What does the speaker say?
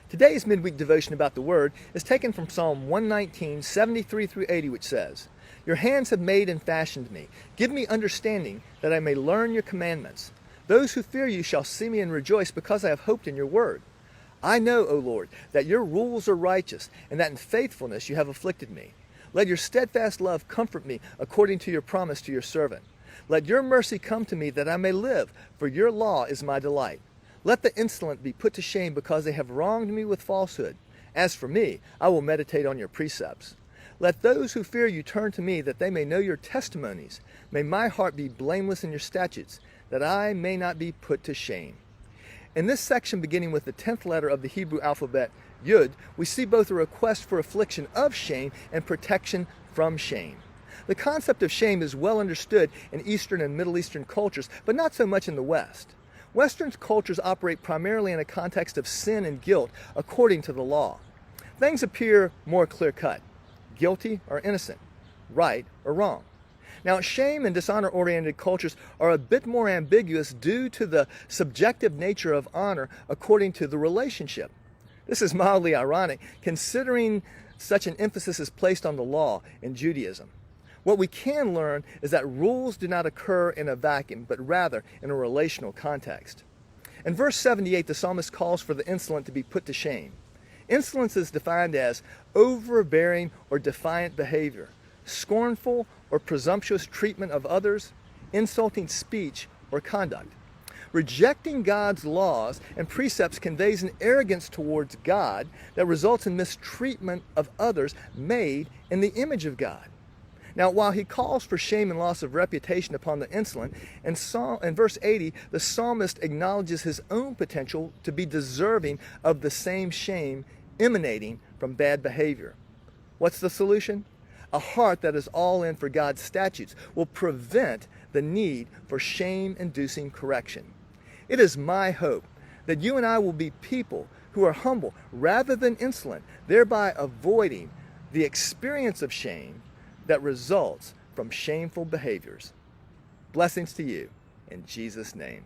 Today's midweek devotion about the Word is taken from Psalm 119, 73 through 80, which says, "Your hands have made and fashioned me. Give me understanding that I may learn your commandments. Those who fear you shall see me and rejoice because I have hoped in your word. I know, O Lord, that your rules are righteous and that in faithfulness you have afflicted me. Let your steadfast love comfort me according to your promise to your servant. Let your mercy come to me that I may live, for your law is my delight. Let the insolent be put to shame because they have wronged me with falsehood. As for me, I will meditate on your precepts. Let those who fear you turn to me that they may know your testimonies. May my heart be blameless in your statutes, that I may not be put to shame." In this section, beginning with the 10th letter of the Hebrew alphabet, Yodh, we see both a request for affliction of shame and protection from shame. The concept of shame is well understood in Eastern and Middle Eastern cultures, but not so much in the West. Western cultures operate primarily in a context of sin and guilt according to the law. Things appear more clear-cut: guilty or innocent, right or wrong. Now, shame and dishonor-oriented cultures are a bit more ambiguous due to the subjective nature of honor according to the relationship. This is mildly ironic, considering such an emphasis is placed on the law in Judaism. What we can learn is that rules do not occur in a vacuum, but rather in a relational context. In verse 78, the psalmist calls for the insolent to be put to shame. Insolence is defined as overbearing or defiant behavior, scornful or presumptuous treatment of others, insulting speech or conduct. Rejecting God's laws and precepts conveys an arrogance towards God that results in mistreatment of others made in the image of God. Now, while he calls for shame and loss of reputation upon the insolent, in verse 80, the psalmist acknowledges his own potential to be deserving of the same shame emanating from bad behavior. What's the solution? A heart that is all in for God's statutes will prevent the need for shame-inducing correction. It is my hope that you and I will be people who are humble rather than insolent, thereby avoiding the experience of shame that results from shameful behaviors. Blessings to you in Jesus' name.